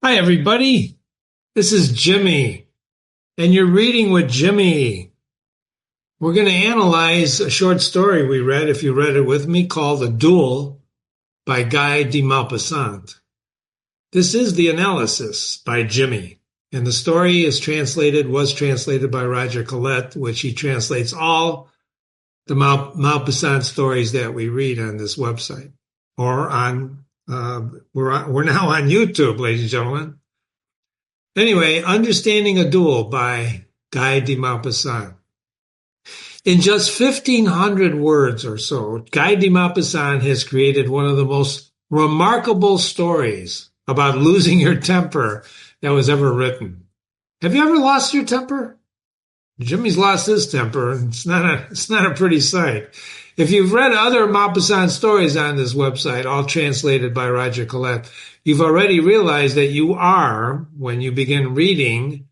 Hi, everybody. This is Jimmy, and you're reading with Jimmy. We're going to analyze a short story we read, if you read it with me, called A Duel by Guy de Maupassant. This is the analysis by Jimmy, and the story was translated by Roger Collette, which he translates all the Maupassant stories that we read on this website, or on we're now on YouTube, ladies and gentlemen. Anyway, Understanding a Duel by Guy de Maupassant. In just 1,500 words or so, Guy de Maupassant has created one of the most remarkable stories about losing your temper that was ever written. Have you ever lost your temper? Jimmy's lost his temper, and it's not a pretty sight. If you've read other Maupassant stories on this website, all translated by Roger Collette, you've already realized that you are, when you begin reading,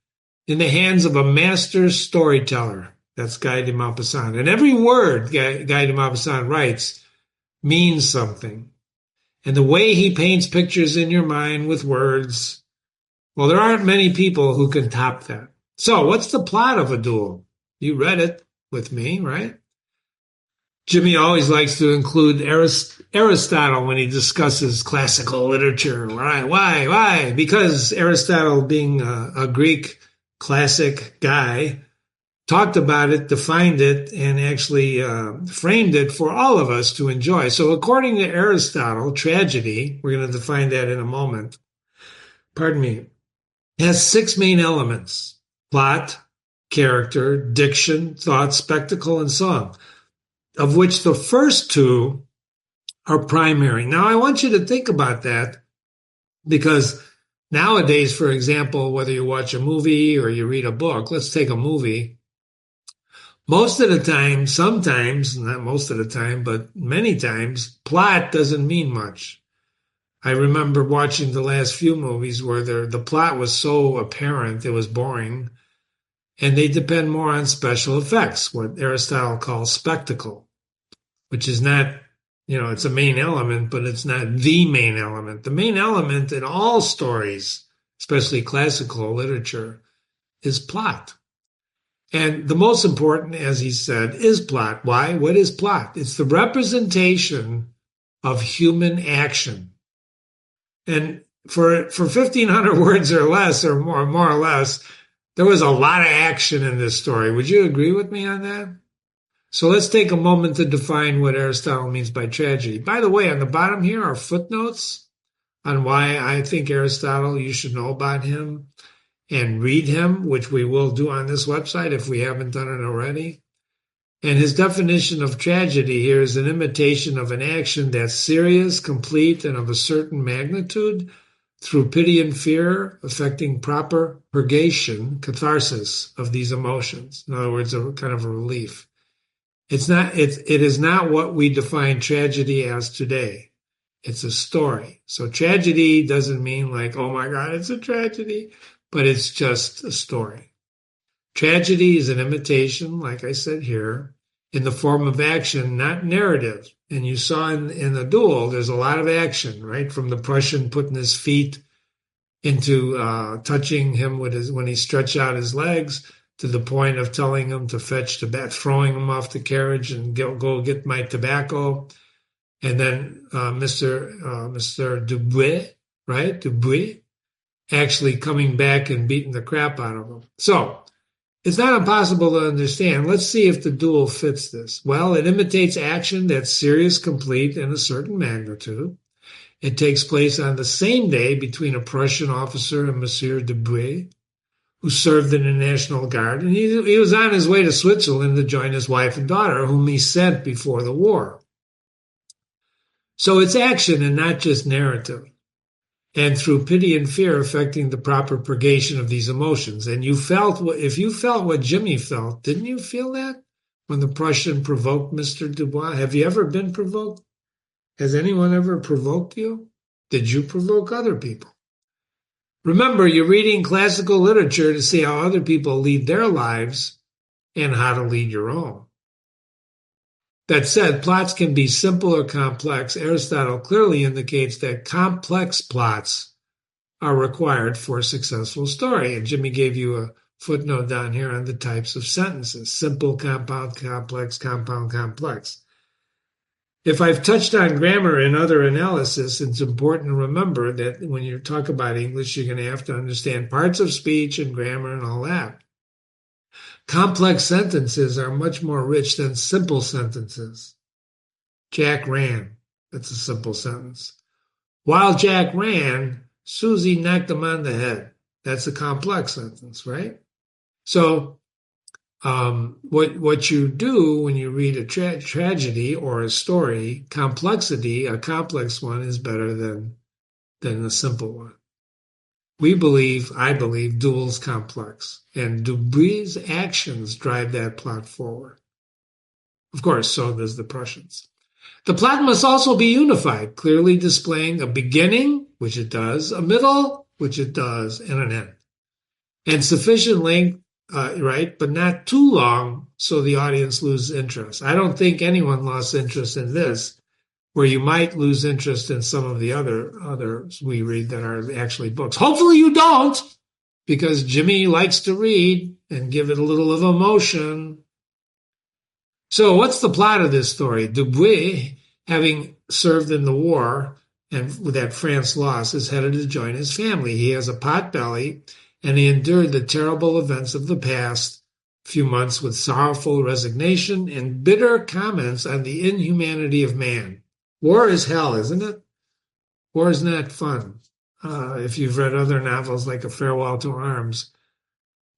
in the hands of a master storyteller. That's Guy de Maupassant. And every word Guy de Maupassant writes means something. And the way he paints pictures in your mind with words, well, there aren't many people who can top that. So what's the plot of A Duel? You read it with me, right? Jimmy always likes to include Aristotle when he discusses classical literature. Why? Because Aristotle, being a Greek classic guy, talked about it, defined it, and actually framed it for all of us to enjoy. So according to Aristotle, tragedy, we're going to define that in a moment, has 6 main elements: plot, character, diction, thought, spectacle, and song, of which the first 2 are primary. Now, I want you to think about that, because nowadays, for example, whether you watch a movie or you read a book, let's take a movie. Most of the time, sometimes, not most of the time, but many times, plot doesn't mean much. I remember watching the last few movies where the plot was so apparent, it was boring, and they depend more on special effects, what Aristotle calls spectacle, which is not, it's a main element, but it's not the main element. The main element in all stories, especially classical literature, is plot. And the most important, as he said, is plot. Why? What is plot? It's the representation of human action. And for 1,500 words or less, or more or less, there was a lot of action in this story. Would you agree with me on that? So let's take a moment to define what Aristotle means by tragedy. By the way, on the bottom here are footnotes on why I think Aristotle, you should know about him and read him, which we will do on this website if we haven't done it already. And his definition of tragedy here is an imitation of an action that's serious, complete, and of a certain magnitude, through pity and fear, affecting proper purgation, catharsis of these emotions. In other words, a kind of a relief. It is not what we define tragedy as today. It's a story. So tragedy doesn't mean like, oh my God, it's a tragedy, but it's just a story. Tragedy is an imitation, like I said here, in the form of action, not narrative. And you saw in the duel, there's a lot of action, right? From the Prussian putting his feet into touching him when he stretched out his legs, to the point of telling him to fetch tobacco, throwing him off the carriage and go get my tobacco. And then Mr. Duel, right? Duel, actually coming back and beating the crap out of him. So it's not impossible to understand. Let's see if the duel fits this. Well, it imitates action that's serious, complete, and a certain magnitude. It takes place on the same day between a Prussian officer and Monsieur Duel, who served in the National Guard. And he was on his way to Switzerland to join his wife and daughter, whom he sent before the war. So it's action and not just narrative. And through pity and fear affecting the proper purgation of these emotions. And if you felt what Jimmy felt, didn't you feel that when the Prussian provoked Mr. Dubois? Have you ever been provoked? Has anyone ever provoked you? Did you provoke other people? Remember, you're reading classical literature to see how other people lead their lives and how to lead your own. That said, plots can be simple or complex. Aristotle clearly indicates that complex plots are required for a successful story. And Jimmy gave you a footnote down here on the types of sentences: simple, compound, complex, compound, complex. If I've touched on grammar in other analysis, it's important to remember that when you talk about English, you're going to have to understand parts of speech and grammar and all that. Complex sentences are much more rich than simple sentences. Jack ran. That's a simple sentence. While Jack ran, Susie knocked him on the head. That's a complex sentence, right? So what you do when you read a tragedy or a story, complexity, a complex one is better than a simple one. I believe, Duel's complex, and Dubuis's actions drive that plot forward. Of course, so does the Prussians. The plot must also be unified, clearly displaying a beginning, which it does, a middle, which it does, and an end. And sufficient length, right, but not too long so the audience loses interest. I don't think anyone lost interest in this, where you might lose interest in some of the others we read that are actually books. Hopefully you don't, because Jimmy likes to read and give it a little of emotion. So what's the plot of this story? Dubuis, having served in the war and that France lost, is headed to join his family. He has a pot belly, and he endured the terrible events of the past few months with sorrowful resignation and bitter comments on the inhumanity of man. War is hell, isn't it? War is not fun. If you've read other novels like A Farewell to Arms,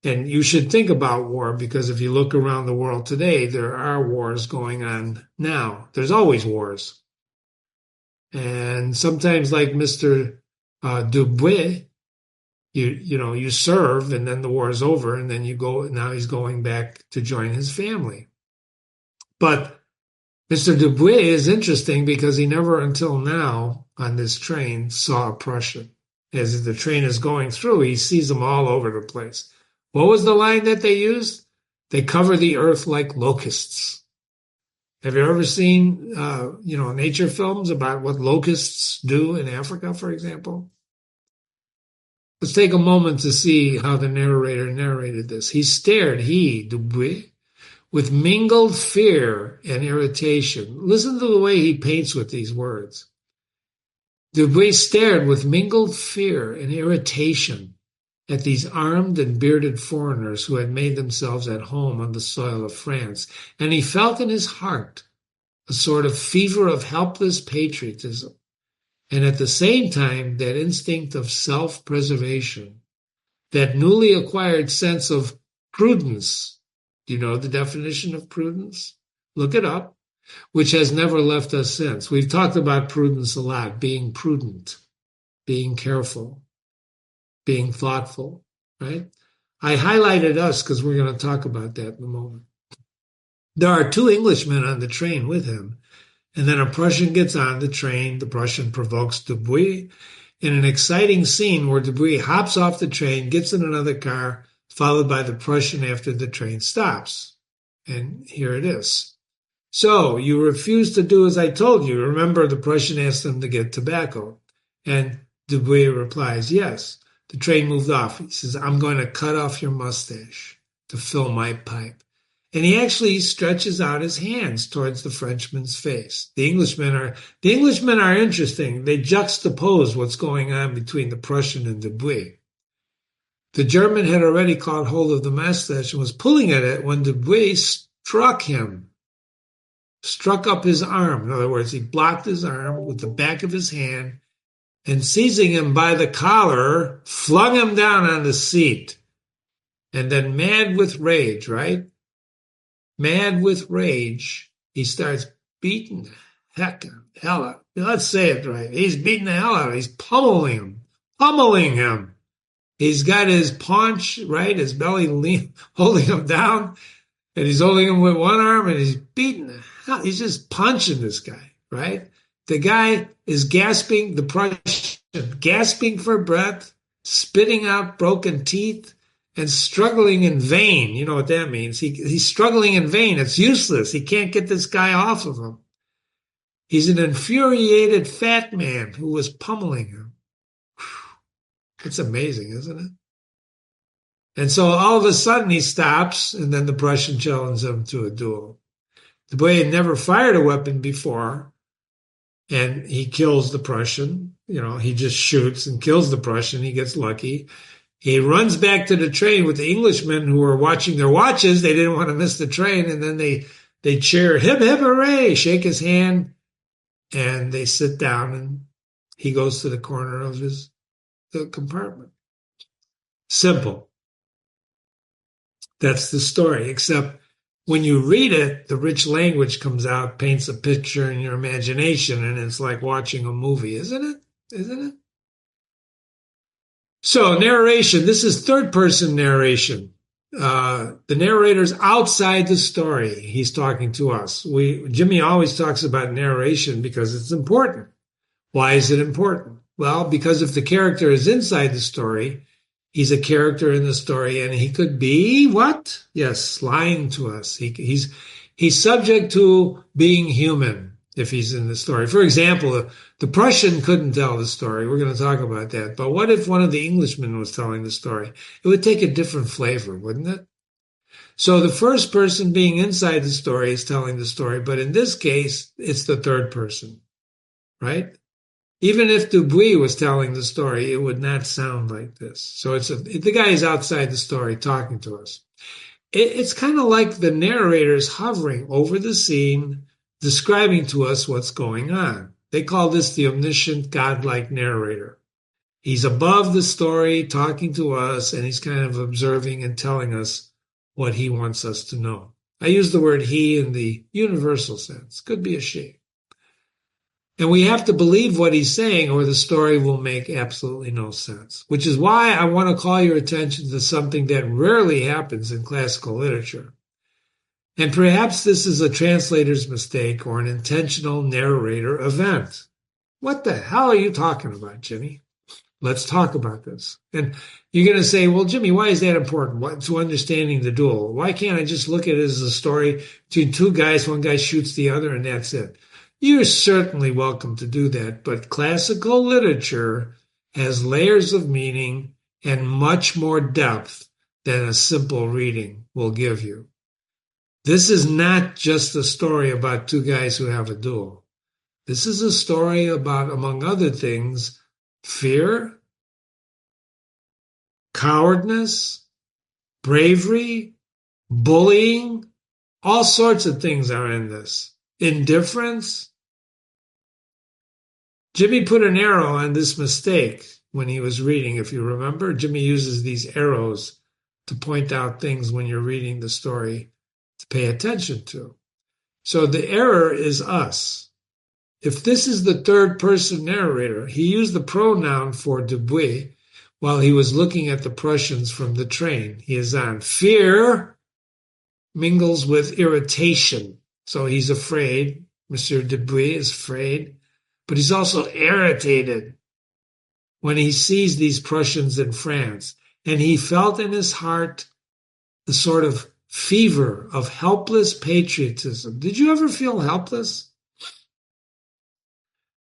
and you should think about war, because if you look around the world today, there are wars going on now. There's always wars. And sometimes, like Mr. Dubuis, you serve and then the war is over and then you go, now he's going back to join his family. But Mr. Dubuis is interesting because he never until now on this train saw a Prussian. As the train is going through, he sees them all over the place. What was the line that they used? They cover the earth like locusts. Have you ever seen, nature films about what locusts do in Africa, for example? Let's take a moment to see how the narrator narrated this. Dubuis, with mingled fear and irritation. Listen to the way he paints with these words. Dubuis stared with mingled fear and irritation at these armed and bearded foreigners who had made themselves at home on the soil of France, and he felt in his heart a sort of fever of helpless patriotism, and at the same time that instinct of self-preservation, that newly acquired sense of prudence. Do you know the definition of prudence? Look it up, which has never left us since. We've talked about prudence a lot, being prudent, being careful, being thoughtful, right? I highlighted us because we're going to talk about that in a moment. There are two Englishmen on the train with him, and then a Prussian gets on the train. The Prussian provokes Dubuis in an exciting scene where Dubuis hops off the train, gets in another car, followed by the Prussian after the train stops. And here it is. So, you refuse to do as I told you. Remember, the Prussian asked him to get tobacco. And Dubuis replies, yes. The train moved off. He says, I'm going to cut off your mustache to fill my pipe. And he actually stretches out his hands towards the Frenchman's face. The Englishmen are interesting. They juxtapose what's going on between the Prussian and Dubuis. The German had already caught hold of the mustache and was pulling at it when Dubuis struck up his arm. In other words, he blocked his arm with the back of his hand, and seizing him by the collar, flung him down on the seat. And then mad with rage, right? Mad with rage, he starts beating the hell out. Let's say it right. He's beating the hell out of him. He's pummeling him. He's got his paunch, right, his belly holding him down, and he's holding him with one arm, and he's beating the hell. He's just punching this guy, right? The guy is gasping, the Prussian, gasping for breath, spitting out broken teeth, and struggling in vain. You know what that means. He's struggling in vain. It's useless. He can't get this guy off of him. He's an infuriated fat man who was pummeling him. It's amazing, isn't it? And so all of a sudden he stops, and then the Prussian challenges him to a duel. The boy had never fired a weapon before, and he kills the Prussian. He just shoots and kills the Prussian. He gets lucky. He runs back to the train with the Englishmen who were watching their watches. They didn't want to miss the train, and then they cheer, hip, hip, hooray, shake his hand, and they sit down, and he goes to the corner of the compartment. Simple. That's the story, except when you read it, the rich language comes out, paints a picture in your imagination, and it's like watching a movie, isn't it? Isn't it? So narration, this is third-person narration. The narrator's outside the story. He's talking to us. Jimmy always talks about narration because it's important. Why is it important? Well, because if the character is inside the story, he's a character in the story, and he could be what? Yes, lying to us. He's subject to being human if he's in the story. For example, the Prussian couldn't tell the story. We're going to talk about that. But what if one of the Englishmen was telling the story? It would take a different flavor, wouldn't it? So the first person being inside the story is telling the story, but in this case, it's the third person, right? Even if Dubuis was telling the story, it would not sound like this. So the guy is outside the story talking to us. It's kind of like the narrator is hovering over the scene, describing to us what's going on. They call this the omniscient, godlike narrator. He's above the story, talking to us, and he's kind of observing and telling us what he wants us to know. I use the word he in the universal sense. Could be a she. And we have to believe what he's saying, or the story will make absolutely no sense, which is why I want to call your attention to something that rarely happens in classical literature. And perhaps this is a translator's mistake or an intentional narrator event. What the hell are you talking about, Jimmy? Let's talk about this. And you're going to say, well, Jimmy, why is that important to understanding the duel? Why can't I just look at it as a story between two guys, one guy shoots the other, and that's it? You're certainly welcome to do that, but classical literature has layers of meaning and much more depth than a simple reading will give you. This is not just a story about two guys who have a duel. This is a story about, among other things, fear, cowardness, bravery, bullying. All sorts of things are in this. Indifference. Jimmy put an arrow on this mistake when he was reading, if you remember. Jimmy uses these arrows to point out things when you're reading the story to pay attention to. So the error is us. If this is the third person narrator, he used the pronoun for Dubuis while he was looking at the Prussians from the train he is on. Fear mingles with irritation. So he's afraid. Monsieur Dubuis is afraid, but he's also irritated when he sees these Prussians in France. And he felt in his heart the sort of fever of helpless patriotism. Did you ever feel helpless?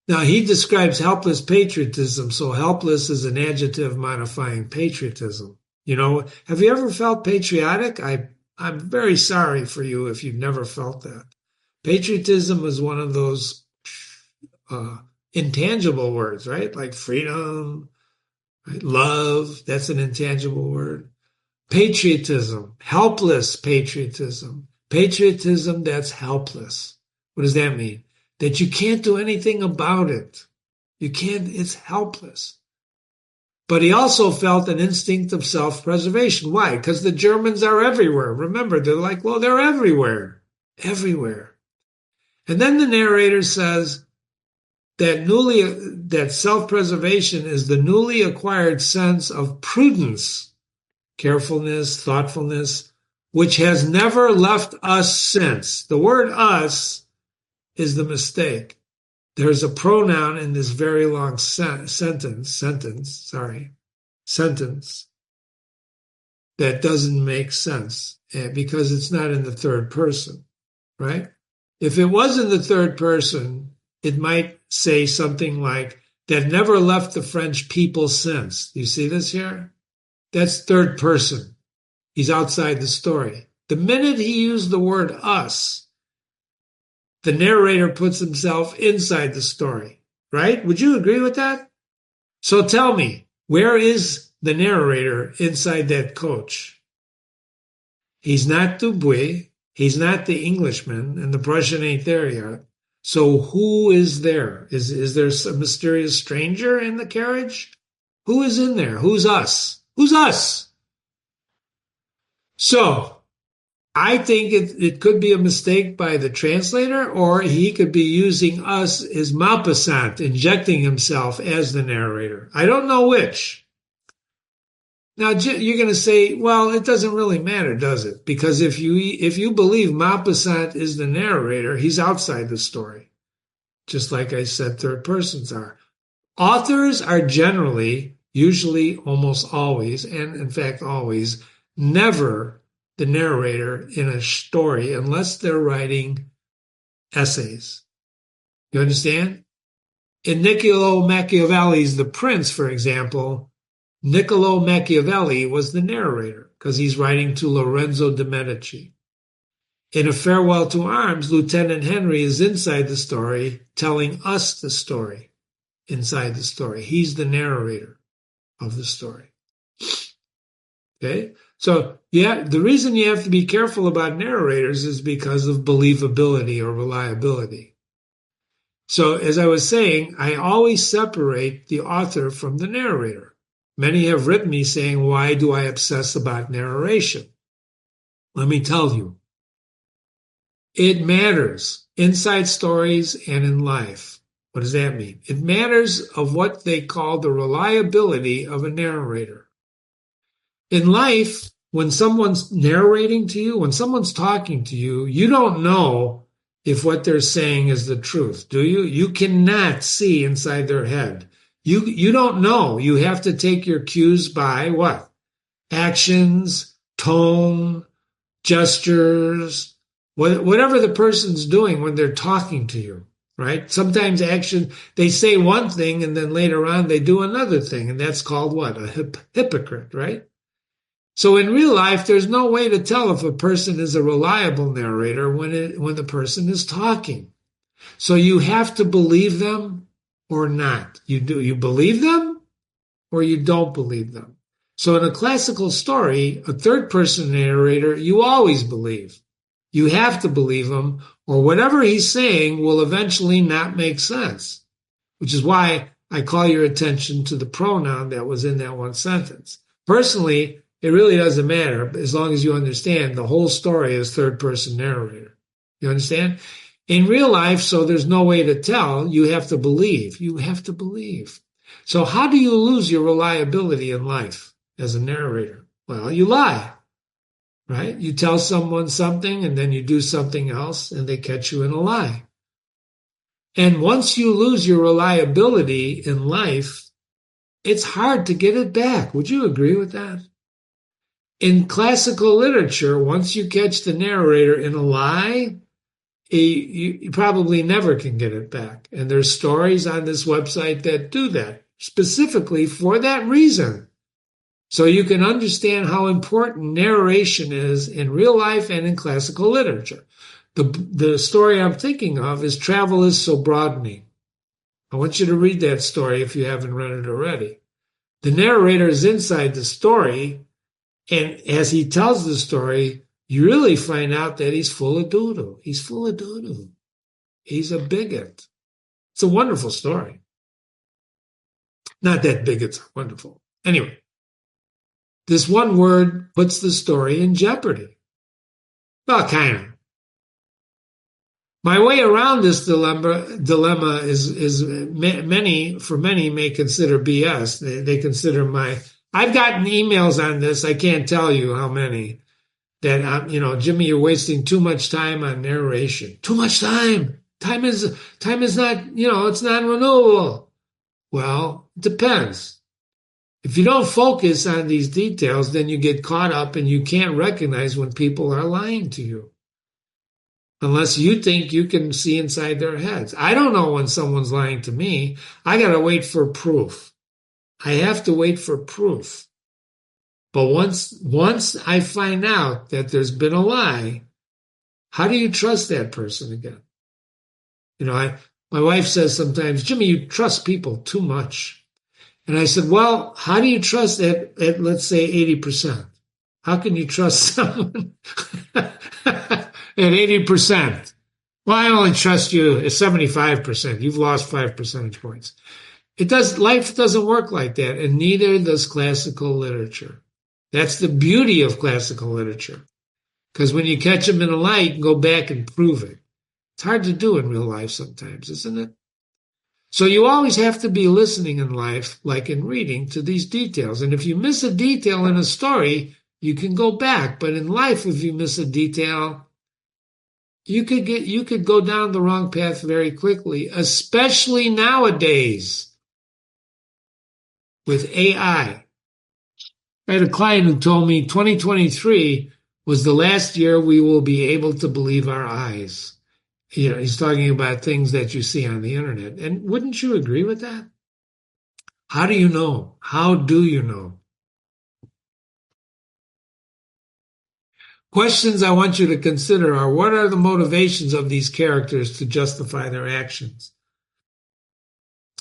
Now, he describes helpless patriotism, so helpless is an adjective modifying patriotism. Have you ever felt patriotic? I'm very sorry for you if you've never felt that. Patriotism is one of those intangible words, right? Like freedom, right? Love, that's an intangible word. Patriotism, helpless patriotism. Patriotism that's helpless. What does that mean? That you can't do anything about it. It's helpless. But he also felt an instinct of self-preservation. Why? Because the Germans are everywhere. Remember, they're like, well, they're everywhere. Everywhere. And then the narrator says that self-preservation is the newly acquired sense of prudence, carefulness, thoughtfulness, which has never left us since. The word us is the mistake. There's a pronoun in this very long sentence that doesn't make sense because it's not in the third person, right? If it was in the third person, it might say something like that never left the French people since. You see this here? That's third person. He's outside the story. The minute he used the word us, the narrator puts himself inside the story, right? Would you agree with that? So tell me, where is the narrator inside that coach? He's not Dubuis. He's not the Englishman, and the Prussian ain't there yet. So who is there? Is there a mysterious stranger in the carriage? Who is in there? Who's us? Who's us? So I think it could be a mistake by the translator, or he could be using us as Maupassant, injecting himself as the narrator. I don't know which. Now, you're going to say, well, it doesn't really matter, does it? Because if you believe Maupassant is the narrator, he's outside the story. Just like I said, third persons are. Authors are generally, usually, almost always, and in fact always, never the narrator in a story unless they're writing essays. You understand? In Niccolo Machiavelli's The Prince, for example, Niccolo Machiavelli was the narrator because he's writing to Lorenzo de' Medici. In A Farewell to Arms, Lieutenant Henry is inside the story, telling us the story inside the story. He's the narrator of the story. Okay? So, yeah, the reason you have to be careful about narrators is because of believability or reliability. So, as I was saying, I always separate the author from the narrator. Many have written me saying, why do I obsess about narration? Let me tell you. It matters inside stories and in life. What does that mean? It matters of what they call the reliability of a narrator. In life, when someone's narrating to you, when someone's talking to you, you don't know if what they're saying is the truth, do you? You cannot see inside their head. You don't know. You have to take your cues by what? Actions, tone, gestures, whatever the person's doing when they're talking to you, right? Sometimes they say one thing and then later on they do another thing, and that's called what? A hypocrite, right? So in real life, there's no way to tell if a person is a reliable narrator when the person is talking. So you have to believe them or not. You believe them or you don't believe them. So in a classical story, a third-person narrator, you always believe. You have to believe him, or whatever he's saying will eventually not make sense, which is why I call your attention to the pronoun that was in that one sentence. Personally, it really doesn't matter as long as you understand the whole story is third-person narrator. You understand? In real life, so there's no way to tell, you have to believe. You have to believe. So how do you lose your reliability in life as a narrator? Well, you lie, right? You tell someone something and then you do something else and they catch you in a lie. And once you lose your reliability in life, it's hard to get it back. Would you agree with that? In classical literature, once you catch the narrator in a lie, you probably never can get it back. And there's stories on this website that do that, specifically for that reason. So you can understand how important narration is in real life and in classical literature. The story I'm thinking of is Travel is So Broadening. I want you to read that story if you haven't read it already. The narrator is inside the story, and as he tells the story, you really find out that he's full of doo-doo. He's full of doo-doo. He's a bigot. It's a wonderful story. Not that bigots are wonderful. Anyway, this one word puts the story in jeopardy. Well, kind of. My way around this dilemma is many may consider BS. They consider I've gotten emails on this. I can't tell you how many. That, Jimmy, you're wasting too much time on narration. Too much time. Time is not, it's non-renewable. Well, it depends. If you don't focus on these details, then you get caught up and you can't recognize when people are lying to you. unless you think you can see inside their heads. I don't know when someone's lying to me. I got to wait for proof. I have to wait for proof. But once I find out that there's been a lie, how do you trust that person again? My wife says sometimes, Jimmy, you trust people too much. And I said, well, how do you trust at let's say 80%? How can you trust someone at 80%? Well, I only trust you at 75%. You've lost 5 percentage points. Life doesn't work like that, and neither does classical literature. That's the beauty of classical literature. Because when you catch them in a lie, you can go back and prove it. It's hard to do in real life sometimes, isn't it? So you always have to be listening in life, like in reading, to these details. And if you miss a detail in a story, you can go back. But in life, if you miss a detail, you could go down the wrong path very quickly, especially nowadays with AI. I had a client who told me 2023 was the last year we will be able to believe our eyes. He's talking about things that you see on the internet. And wouldn't you agree with that? How do you know? How do you know? Questions I want you to consider are, what are the motivations of these characters to justify their actions?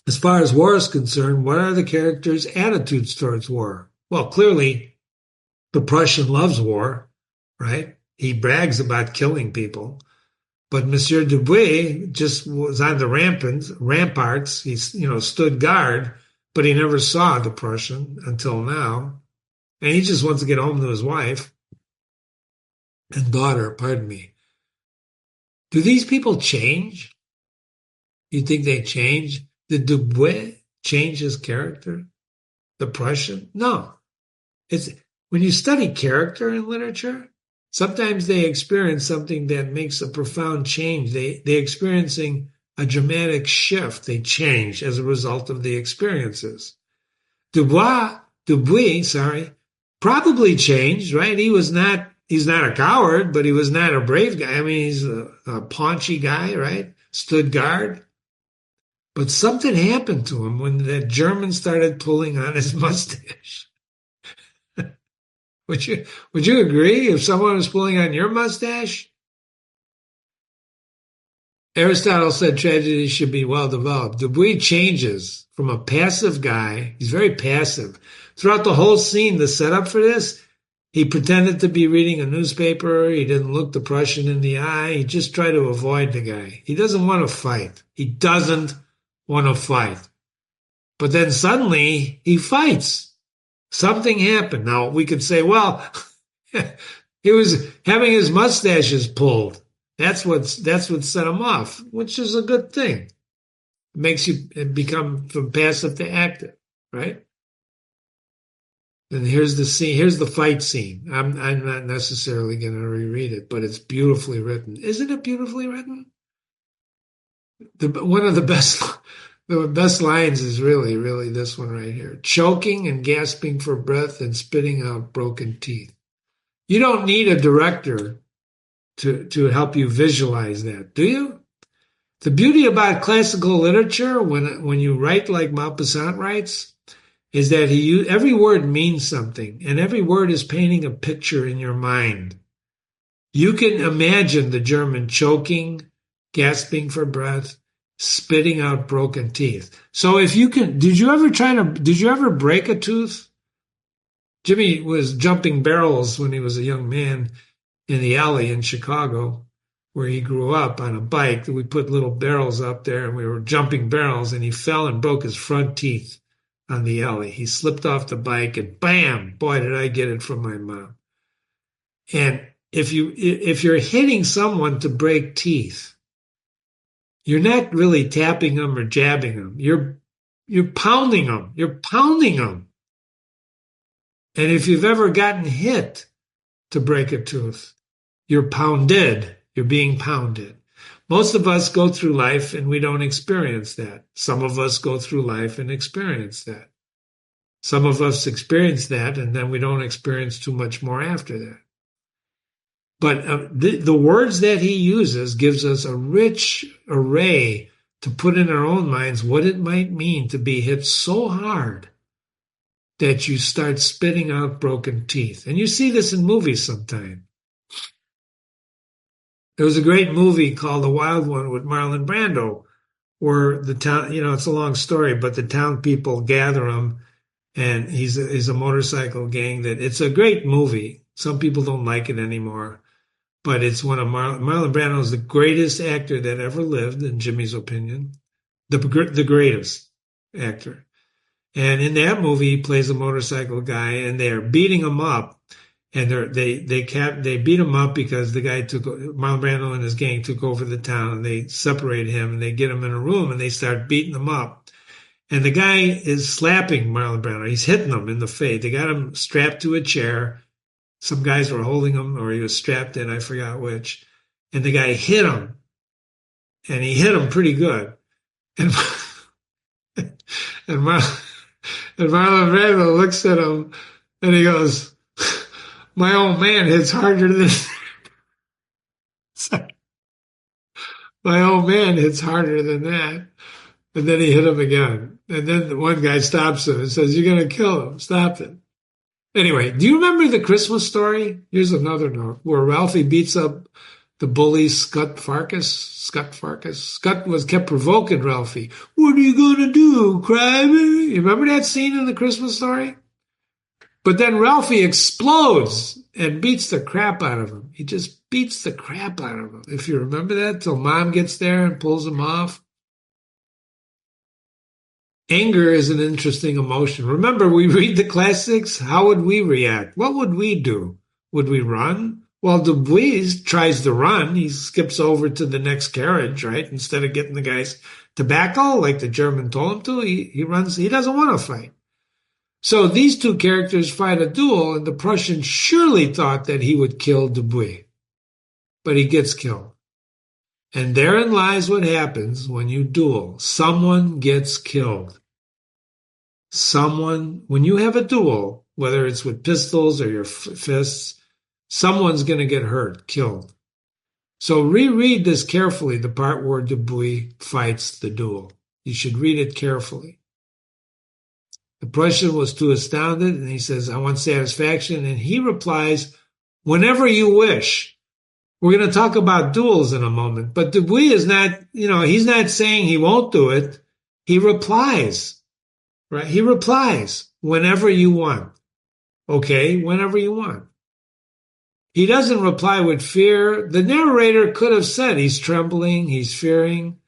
As far as war is concerned, what are the characters' attitudes towards war? Well, clearly, the Prussian loves war, right? He brags about killing people. But Monsieur Dubuis just was on the ramparts. He, stood guard, but he never saw the Prussian until now. And he just wants to get home to his wife and daughter, pardon me. Do these people change? You think they change? Did Dubuis change his character? The Prussian? No. When you study character in literature, sometimes they experience something that makes a profound change. They're experiencing a dramatic shift. They change as a result of the experiences. Dubuis, probably changed, right? He's not a coward, but he was not a brave guy. I mean, he's a paunchy guy, right? Stood guard. But something happened to him when that German started pulling on his mustache. Would you agree if someone was pulling on your mustache? Aristotle said tragedy should be well developed. Dubuis changes from a passive guy. He's very passive. Throughout the whole scene, the setup for this, he pretended to be reading a newspaper. He didn't look the Prussian in the eye. He just tried to avoid the guy. He doesn't want to fight. He doesn't want to fight. But then suddenly he fights. Something happened. Now, we could say, well, he was having his mustaches pulled. That's what set him off, which is a good thing. It makes you become from passive to active, right? And here's the scene. Here's the fight scene. I'm not necessarily going to reread it, but it's beautifully written. Isn't it beautifully written? One of the best lines is really this one right here. Choking and gasping for breath and spitting out broken teeth. You don't need a director to help you visualize that, do you? The beauty about classical literature, when you write like Maupassant writes, is that every word means something, and every word is painting a picture in your mind. You can imagine the German choking, gasping for breath, spitting out broken teeth. So if you can, did you ever break a tooth? Jimmy was jumping barrels when he was a young man in the alley in Chicago, where he grew up on a bike. We put little barrels up there and we were jumping barrels, and he fell and broke his front teeth on the alley. He slipped off the bike and bam, boy, did I get it from my mom. And if you're hitting someone to break teeth, you're not really tapping them or jabbing them. You're pounding them. You're pounding them. And if you've ever gotten hit to break a tooth, you're pounded. You're being pounded. Most of us go through life and we don't experience that. Some of us go through life and experience that. Some of us experience that and then we don't experience too much more after that. But the words that he uses gives us a rich array to put in our own minds what it might mean to be hit so hard that you start spitting out broken teeth. And you see this in movies sometimes. There was a great movie called The Wild One with Marlon Brando, where the town, it's a long story, but the town people gather him, and he's a motorcycle gang. It's a great movie. Some people don't like it anymore, but it's one of Marlon Brando is the greatest actor that ever lived, in Jimmy's opinion, the greatest actor. And in that movie, he plays a motorcycle guy, and they're beating him up. And they beat him up because the guy Marlon Brando and his gang took over the town, and they separate him, and they get him in a room, and they start beating him up. And the guy is slapping Marlon Brando. He's hitting him in the face. They got him strapped to a chair. Some guys were holding him, or he was strapped in, I forgot which. And the guy hit him, and he hit him pretty good. And Marlon Brando looks at him, and he goes, "My old man hits harder than my old man hits harder than that." And then he hit him again. And then the one guy stops him and says, "You're going to kill him. Stop it." Anyway, do you remember the Christmas Story? Here's another note where Ralphie beats up the bully Scut Farkas. Scut was kept provoking Ralphie. "What are you going to do, cry baby?" You remember that scene in the Christmas Story? But then Ralphie explodes and beats the crap out of him. He just beats the crap out of him. If you remember that, till Mom gets there and pulls him off. Anger is an interesting emotion. Remember, we read the classics. How would we react? What would we do? Would we run? Well, Dubuis tries to run. He skips over to the next carriage, right? Instead of getting the guy's tobacco, like the German told him to, he runs. He doesn't want to fight. So these two characters fight a duel, and the Prussian surely thought that he would kill Dubuis. But he gets killed. And therein lies what happens when you duel. Someone gets killed. When you have a duel, whether it's with pistols or your fists, someone's going to get hurt, killed. So reread this carefully, the part where Dubuis fights the duel. You should read it carefully. The Prussian was too astounded, and he says, "I want satisfaction." And he replies, "Whenever you wish." We're going to talk about duels in a moment, but Dubuis is not, he's not saying he won't do it. He replies, right? He replies, "Whenever you want." Okay, whenever you want. He doesn't reply with fear. The narrator could have said he's trembling, he's fearing,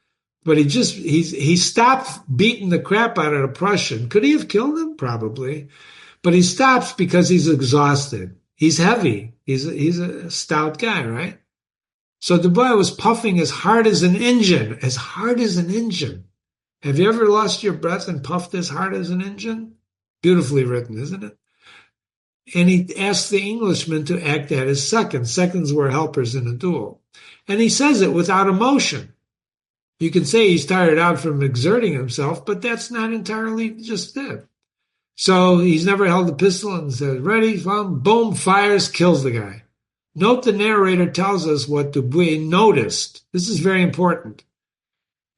but he stopped beating the crap out of the Prussian. Could he have killed him? Probably. But he stops because he's exhausted. He's heavy. He's a stout guy, right? So Dubuis was puffing as hard as an engine. As hard as an engine. Have you ever lost your breath and puffed as hard as an engine? Beautifully written, isn't it? And he asked the Englishman to act at his seconds. Seconds were helpers in a duel. And he says it without emotion. You can say he's tired out from exerting himself, but that's not entirely just it. So he's never held a pistol and says, "Ready, boom, fires, kills the guy." Note the narrator tells us what Dubuis noticed. This is very important.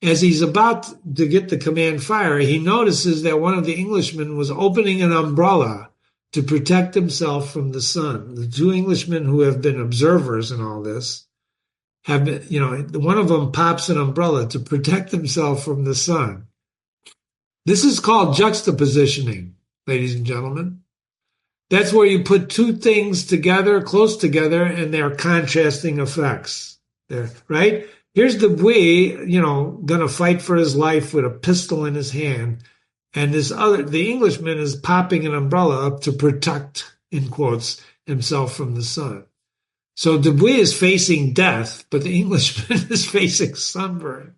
As he's about to get the command fire, he notices that one of the Englishmen was opening an umbrella to protect himself from the sun. The two Englishmen who have been observers in all this have been, one of them pops an umbrella to protect himself from the sun. This is called juxtapositioning, ladies and gentlemen. That's where you put two things together, close together, and they're contrasting effects. Right? Here's Dubuis, going to fight for his life with a pistol in his hand. And the Englishman is popping an umbrella up to protect, in quotes, himself from the sun. So Dubuis is facing death, but the Englishman is facing sunburn.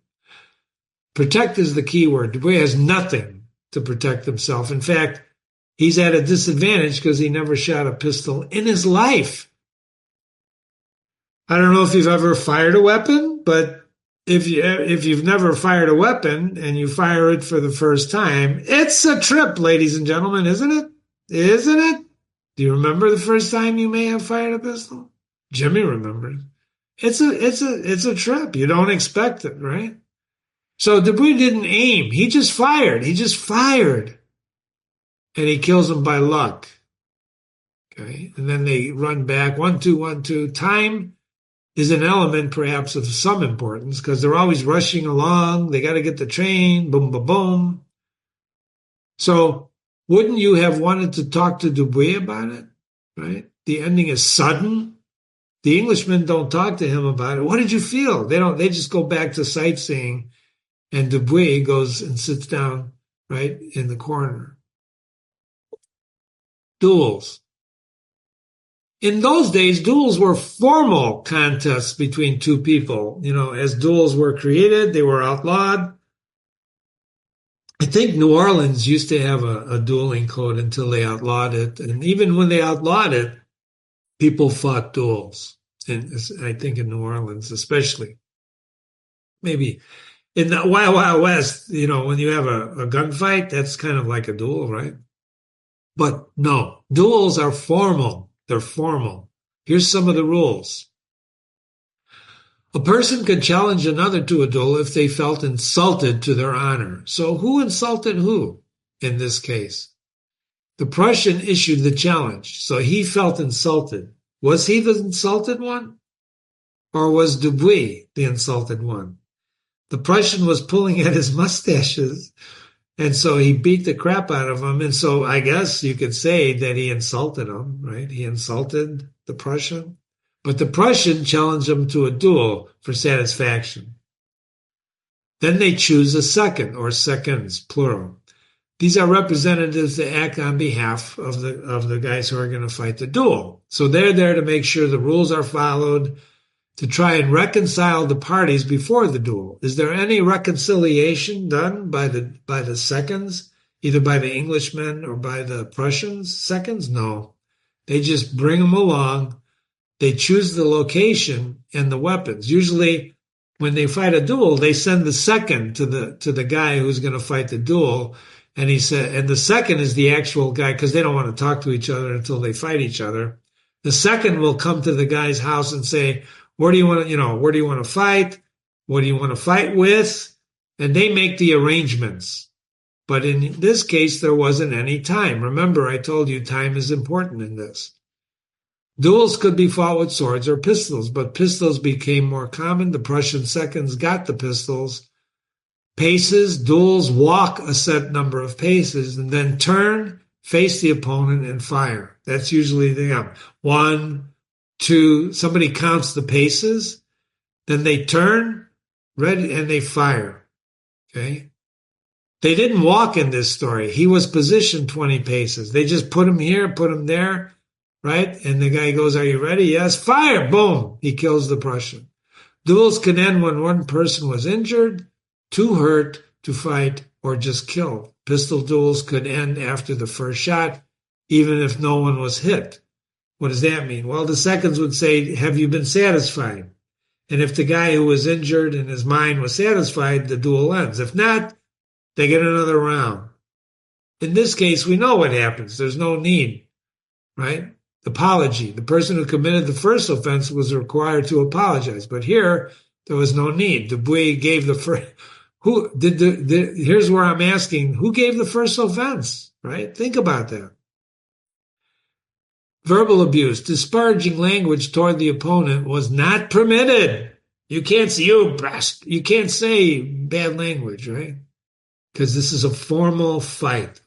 Protect is the key word. Dubuis has nothing to protect himself. In fact, he's at a disadvantage because he never shot a pistol in his life. I don't know if you've ever fired a weapon, but if you've never fired a weapon and you fire it for the first time, it's a trip, ladies and gentlemen, isn't it? Isn't it? Do you remember the first time you may have fired a pistol? Jimmy remembers. It's a trip. You don't expect it, right? So Dupuy didn't aim. He just fired. He just fired. And he kills him by luck. Okay. And then they run back. 1-2, 1-2. Time is an element perhaps of some importance because they're always rushing along. They got to get the train. Boom, boom, boom. So wouldn't you have wanted to talk to Dupuy about it? Right? The ending is sudden. The Englishmen don't talk to him about it. What did you feel? They don't. They just go back to sightseeing, and Dupuy goes and sits down right in the corner. Duels. In those days, duels were formal contests between two people. As duels were created, they were outlawed. I think New Orleans used to have a dueling code until they outlawed it. And even when they outlawed it, people fought duels. And I think in New Orleans, especially. Maybe in the Wild Wild West, when you have a gunfight, that's kind of like a duel, right? But no, duels are formal. They're formal. Here's some of the rules. A person could challenge another to a duel if they felt insulted to their honor. So who insulted who in this case? The Prussian issued the challenge, so he felt insulted. Was he the insulted one? Or was Dupuy the insulted one? The Prussian was pulling at his mustaches, and so he beat the crap out of him. And so I guess you could say that he insulted him, right? He insulted the Prussian. But the Prussian challenged him to a duel for satisfaction. Then they choose a second, or seconds, plural. These are representatives that act on behalf of the guys who are going to fight the duel. So they're there to make sure the rules are followed, to try and reconcile the parties before the duel. Is there any reconciliation done by the seconds, either by the Englishmen or by the Prussians? Seconds? No. They just bring them along. They choose the location and the weapons. Usually, when they fight a duel, they send the second to the guy who's going to fight the duel, and the second is the actual guy because they don't want to talk to each other until they fight each other. The second will come to the guy's house and say, "Where do you want to fight? What do you want to fight with?" And they make the arrangements. But in this case, there wasn't any time. Remember, I told you time is important in this. Duels could be fought with swords or pistols, but pistols became more common. The Prussian seconds got the pistols. Paces, duels, walk a set number of paces, and then turn, face the opponent, and fire. That's usually the 1, 2, somebody counts the paces, then they turn, ready, and they fire. Okay? They didn't walk in this story. He was positioned 20 paces. They just put him here, put him there. Right? And the guy goes, "Are you ready?" "Yes." "Fire." Boom. He kills the Prussian. Duels can end when one person was injured, too hurt to fight, or just killed. Pistol duels could end after the first shot, even if no one was hit. What does that mean? Well, the seconds would say, "Have you been satisfied?" And if the guy who was injured and his mind was satisfied, the duel ends. If not, they get another round. In this case, we know what happens. There's no need, right? Apology. The person who committed the first offense was required to apologize, but here there was no need. Dupuy gave the first. Here's where I'm asking: who gave the first offense? Right? Think about that. Verbal abuse, disparaging language toward the opponent was not permitted. You can't say bad language, right? Because this is a formal fight.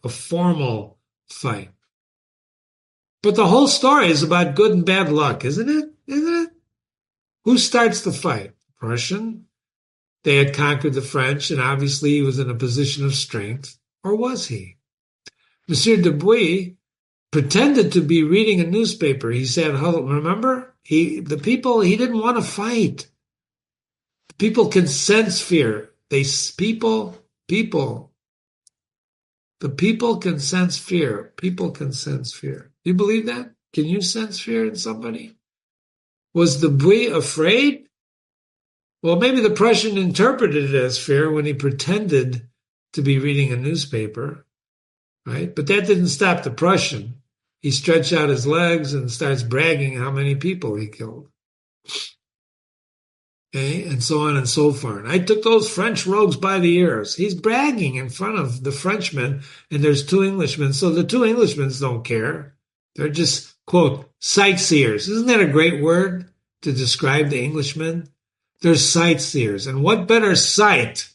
But the whole story is about good and bad luck, isn't it? Isn't it? Who starts the fight? Prussian. They had conquered the French, and obviously he was in a position of strength. Or was he? Monsieur Dupuy pretended to be reading a newspaper. He said, remember? He didn't want to fight. People can sense fear. The people can sense fear. People can sense fear. Do you believe that? Can you sense fear in somebody? Was Dupuy afraid? Well, maybe the Prussian interpreted it as fear when he pretended to be reading a newspaper, right? But that didn't stop the Prussian. He stretched out his legs and starts bragging how many people he killed. Okay, and so on and so forth. I took those French rogues by the ears. He's bragging in front of the Frenchmen, and there's two Englishmen. So the two Englishmen don't care. They're just, quote, sightseers. Isn't that a great word to describe the Englishmen? They're sightseers. And what better sight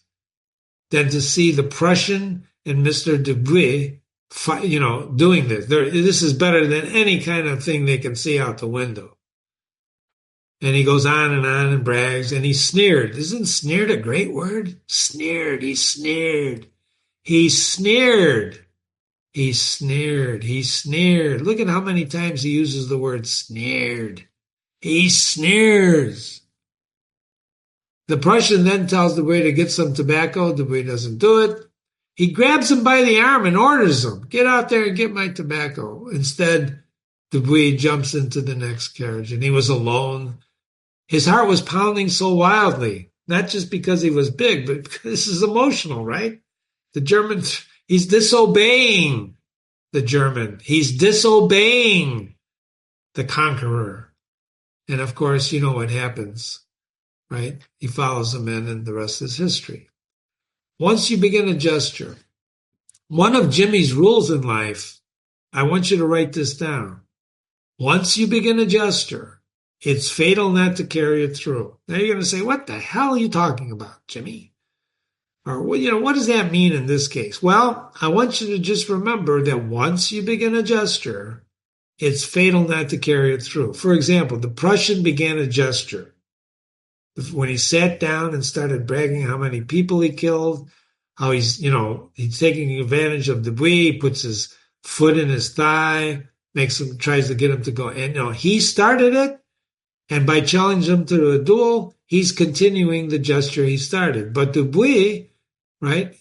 than to see the Prussian and Mr. Dubuis, doing this. This is better than any kind of thing they can see out the window. And he goes on and brags, and he sneered. Isn't sneered a great word? Sneered. He sneered. He sneered. He sneered. He sneered. Look at how many times he uses the word sneered. He sneers. The Prussian then tells Dubuis to get some tobacco. Dubuis doesn't do it. He grabs him by the arm and orders him, get out there and get my tobacco. Instead, Dubuis jumps into the next carriage, and he was alone. His heart was pounding so wildly, not just because he was big, but because this is emotional, right? The German, he's disobeying the German. He's disobeying the conqueror. And of course, you know what happens, right? He follows the men, and the rest is history. Once you begin a gesture, one of Jimmy's rules in life, I want you to write this down. Once you begin a gesture, it's fatal not to carry it through. Now you're going to say, what the hell are you talking about, Jimmy? Or, what does that mean in this case? Well, I want you to just remember that once you begin a gesture, it's fatal not to carry it through. For example, the Prussian began a gesture. When he sat down and started bragging how many people he killed, how he's taking advantage of Dubuis, puts his foot in his thigh, tries to get him to go. And he started it. And by challenging him to a duel, he's continuing the gesture he started. But Dubuis, right,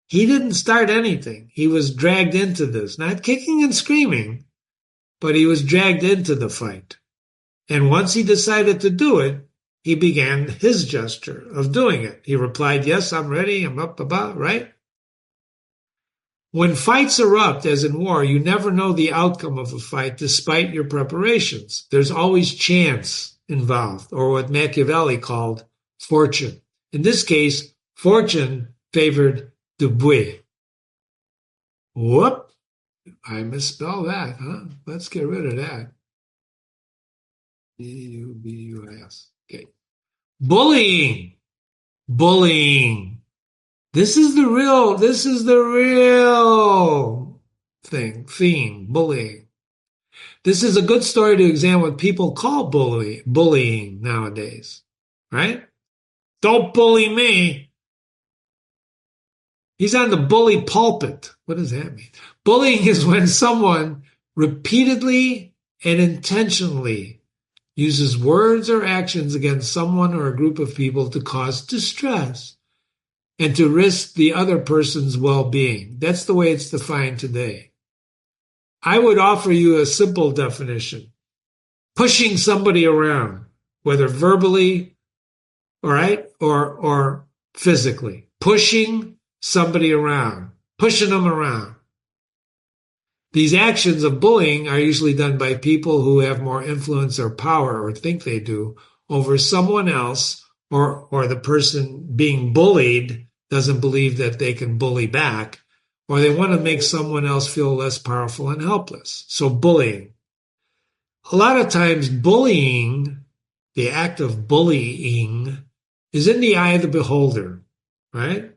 he didn't start anything. He was dragged into this, not kicking and screaming, but he was dragged into the fight. And once he decided to do it, he began his gesture of doing it. He replied, yes, I'm ready, I'm up, right? When fights erupt, as in war, you never know the outcome of a fight despite your preparations. There's always chance involved, or what Machiavelli called fortune. In this case, fortune favored Dubuis. Whoop! I misspelled that, huh? Let's get rid of that. B-U-B-U-S. Okay. Bullying. This is the real theme, bullying. This is a good story to examine what people call bullying nowadays, right? Don't bully me. He's on the bully pulpit. What does that mean? Bullying is when someone repeatedly and intentionally uses words or actions against someone or a group of people to cause distress and to risk the other person's well-being. That's the way it's defined today. I would offer you a simple definition. Pushing somebody around, whether verbally, all right, or physically. Pushing somebody around, pushing them around. These actions of bullying are usually done by people who have more influence or power, or think they do, over someone else, or the person being bullied doesn't believe that they can bully back, or they want to make someone else feel less powerful and helpless. So bullying. A lot of times bullying, the act of bullying, is in the eye of the beholder, right?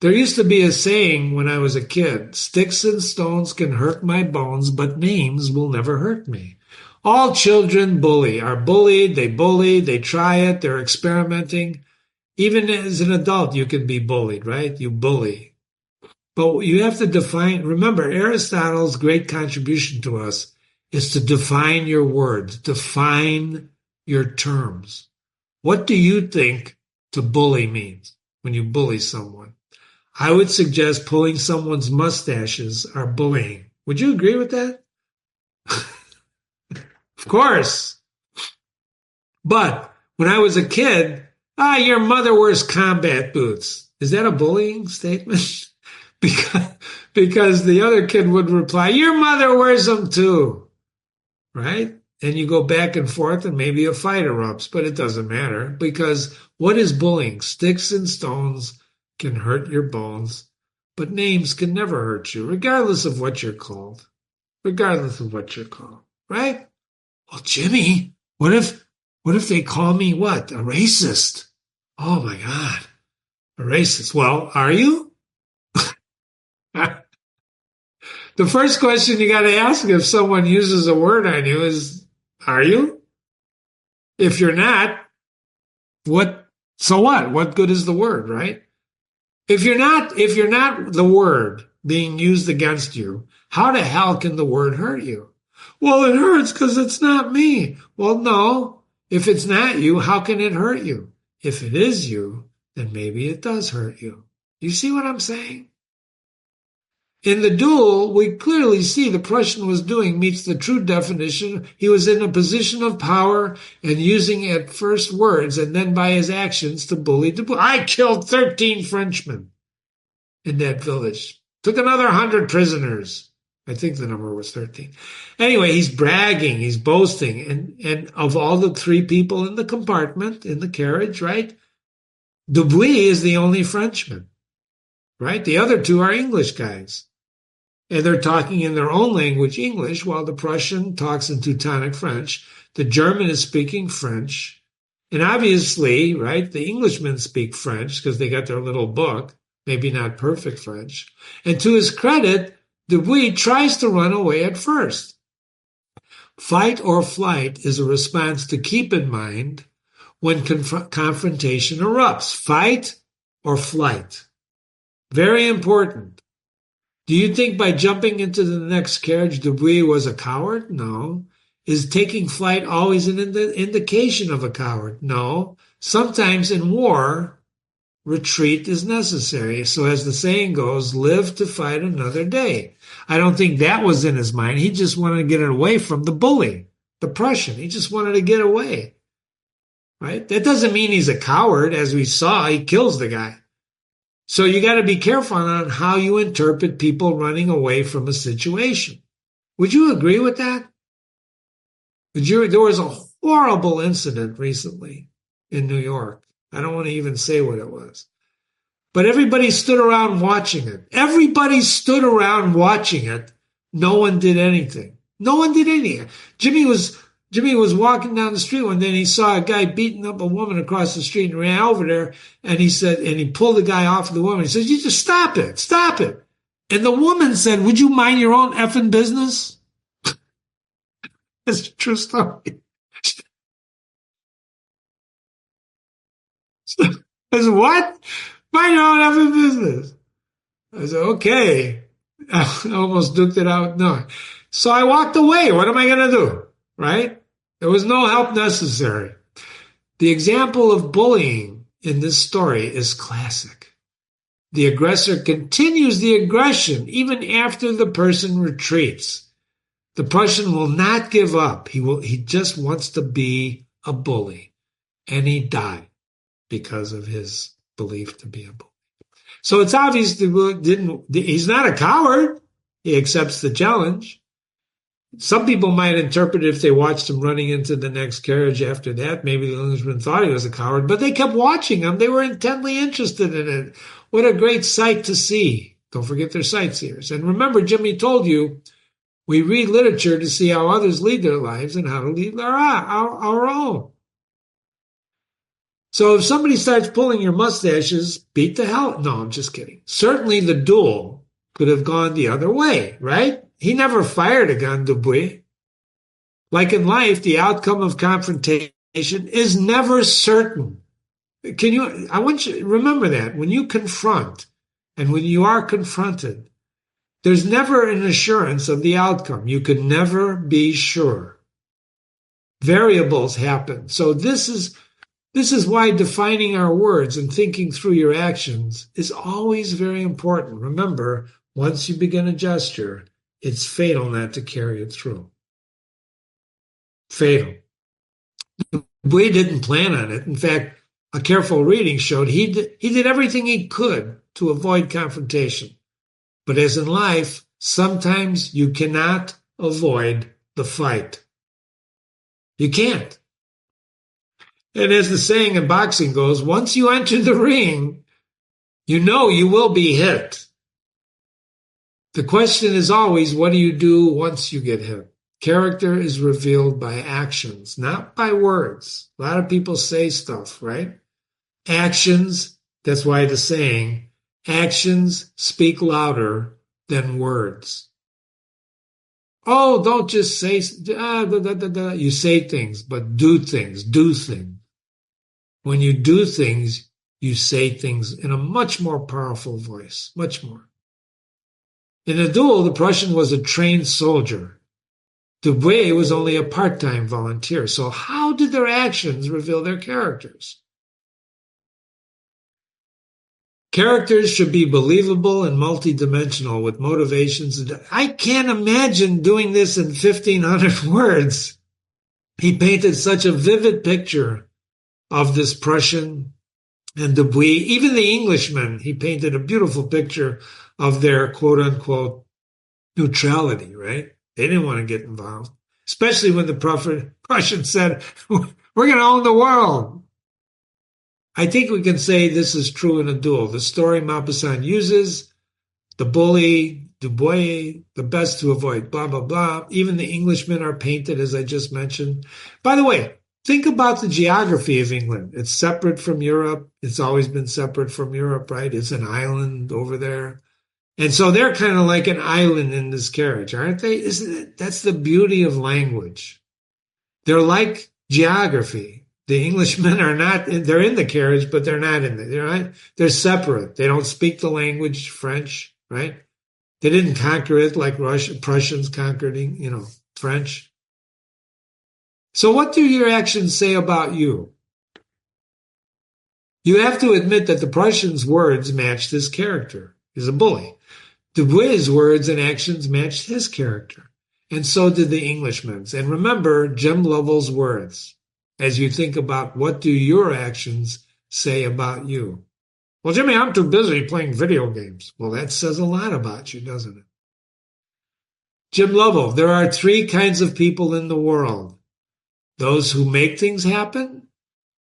There used to be a saying when I was a kid, sticks and stones can hurt my bones, but names will never hurt me. All children are bullied, they try it, they're experimenting. Even as an adult, you can be bullied, right? You bully. But you have to remember, Aristotle's great contribution to us is to define your words, define your terms. What do you think to bully means when you bully someone? I would suggest pulling someone's mustaches are bullying. Would you agree with that? Of course. But when I was a kid, your mother wears combat boots. Is that a bullying statement? because the other kid would reply, your mother wears them too. Right? and you go back and forth and maybe a fight erupts, but it doesn't matter because what is bullying? Sticks and stones can hurt your bones, but names can never hurt you, regardless of what you're called. Regardless of what you're called, right? Well, Jimmy, what if they call me what? A racist? Oh my God, a racist. Well, are you? The first question you got to ask if someone uses a word on you is, are you? If you're not, so what? What good is the word, right? If you're not the word being used against you, how the hell can the word hurt you? Well, it hurts because it's not me. Well, no. If it's not you, how can it hurt you? If it is you, then maybe it does hurt you. You see what I'm saying? In the duel, we clearly see the Prussian was doing meets the true definition. He was in a position of power and using at first words and then by his actions to bully. I killed 13 Frenchmen in that village. Took another 100 prisoners. I think the number was 13. Anyway, he's bragging, he's boasting. And of all the 3 people in the compartment, in the carriage, right? Duel is the only Frenchman, right? The other 2 are English guys. And they're talking in their own language, English, while the Prussian talks in Teutonic French. The German is speaking French. And obviously, right, the Englishmen speak French because they got their little book, maybe not perfect French. And to his credit, Duel tries to run away at first. Fight or flight is a response to keep in mind when confrontation erupts. Fight or flight. Very important. Do you think by jumping into the next carriage, Duel was a coward? No. Is taking flight always an indication of a coward? No. Sometimes in war, retreat is necessary. So as the saying goes, live to fight another day. I don't think that was in his mind. He just wanted to get away from the bully, the Prussian. He just wanted to get away. Right? That doesn't mean he's a coward. As we saw, he kills the guy. So you got to be careful on how you interpret people running away from a situation. Would you agree with that? There was a horrible incident recently in New York. I don't want to even say what it was. But everybody stood around watching it. Everybody stood around watching it. No one did anything. No one did anything. Jimmy was walking down the street one day and he saw a guy beating up a woman across the street and ran over there and he pulled the guy off of the woman. He says, you just stop it. Stop it. And the woman said, would you mind your own effing business? That's a true story. I said, what? Mind your own effing business. I said, okay. I almost duked it out. No. So I walked away. What am I going to do? Right? There was no help necessary. The example of bullying in this story is classic. The aggressor continues the aggression even after the person retreats. The Prussian will not give up. He just wants to be a bully. And he died because of his belief to be a bully. So it's obvious he's not a coward. He accepts the challenge. Some people might interpret it if they watched him running into the next carriage after that. Maybe the Englishmen thought he was a coward, but they kept watching him. They were intently interested in it. What a great sight to see. Don't forget they're sightseers. And remember, Jimmy told you, we read literature to see how others lead their lives and how to lead our own. So if somebody starts pulling your mustaches, beat the hell. No, I'm just kidding. Certainly the duel could have gone the other way, right? He never fired a gun, Duel. Like in life, the outcome of confrontation is never certain. I want you to remember that. When you confront and when you are confronted, there's never an assurance of the outcome. You can never be sure. Variables happen. So this is why defining our words and thinking through your actions is always very important. Remember, once you begin a gesture, it's fatal not to carry it through. Fatal. We didn't plan on it. In fact, a careful reading showed he did everything he could to avoid confrontation. But as in life, sometimes you cannot avoid the fight. You can't. And as the saying in boxing goes, once you enter the ring, you know you will be hit. The question is always, what do you do once you get hit? Character is revealed by actions, not by words. A lot of people say stuff, right? Actions, that's why the saying, actions speak louder than words. Oh, don't just say, you say things, but do things, do things. When you do things, you say things in a much more powerful voice, much more. In a duel, the Prussian was a trained soldier. Duel was only a part-time volunteer. So how did their actions reveal their characters? Characters should be believable and multidimensional with motivations. I can't imagine doing this in 1,500 words. He painted such a vivid picture of this Prussian and Dubuis. Even the Englishmen, he painted a beautiful picture of their quote-unquote neutrality, right? They didn't want to get involved, especially when the Prussians said, we're going to own the world. I think we can say this is true in a duel. The story Maupassant uses, the bully, Dubois, the best to avoid, blah, blah, blah. Even the Englishmen are painted, as I just mentioned. By the way, think about the geography of England. It's separate from Europe. It's always been separate from Europe, right? It's an island over there. And so they're kind of like an island in this carriage, aren't they? Isn't it? That's the beauty of language. They're like geography. The Englishmen are not, they're in the carriage, but they're not in there. They're separate. They don't speak the language, French, right? They didn't conquer it like Prussians conquered, French. So what do your actions say about you? You have to admit that the Prussian's words matched his character. He's a bully. Dubois' words and actions matched his character. And so did the Englishman's. And remember Jim Lovell's words as you think about what do your actions say about you. Well, Jimmy, I'm too busy playing video games. Well, that says a lot about you, doesn't it? Jim Lovell, there are three kinds of people in the world. Those who make things happen,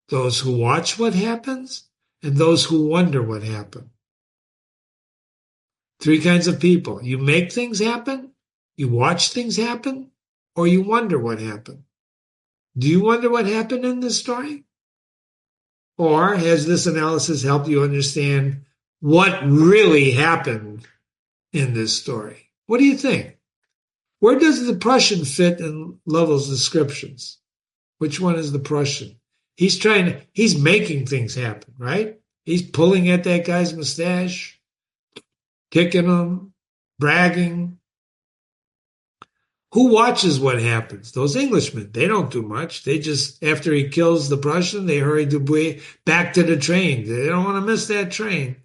those who watch what happens, and those who wonder what happened. Three kinds of people. You make things happen, you watch things happen, or you wonder what happened. Do you wonder what happened in this story? Or has this analysis helped you understand what really happened in this story? What do you think? Where does the Prussian fit in Lovell's descriptions? Which one is the Prussian? He's making things happen, right? He's pulling at that guy's mustache, kicking him, bragging. Who watches what happens? Those Englishmen. They don't do much. They just, after he kills the Prussian, they hurry Dubois back to the train. They don't want to miss that train.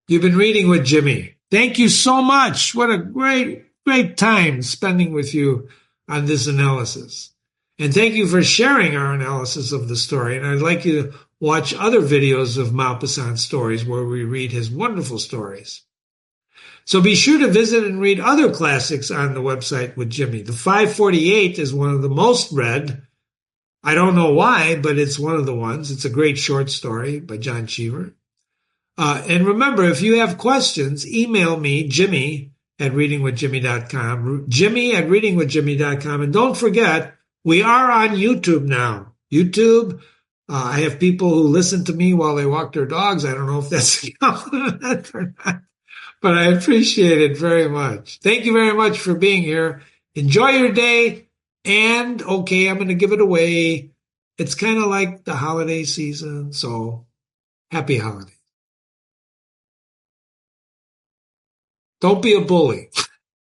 You've been reading with Jimmy. Thank you so much. What a great, great time spending with you on this analysis. And thank you for sharing our analysis of the story. And I'd like you to watch other videos of Maupassant stories where we read his wonderful stories. So be sure to visit and read other classics on the website with Jimmy. The 548 is one of the most read. I don't know why, but it's one of the ones. It's a great short story by John Cheever. And remember, if you have questions, email me, Jimmy@readingwithjimmy.com, Jimmy@readingwithjimmy.com. And don't forget, we are on YouTube now. YouTube, I have people who listen to me while they walk their dogs. I don't know if that's a compliment or not. But I appreciate it very much. Thank you very much for being here. Enjoy your day. And, okay, I'm going to give it away. It's kind of like the holiday season, so happy holidays. Don't be a bully.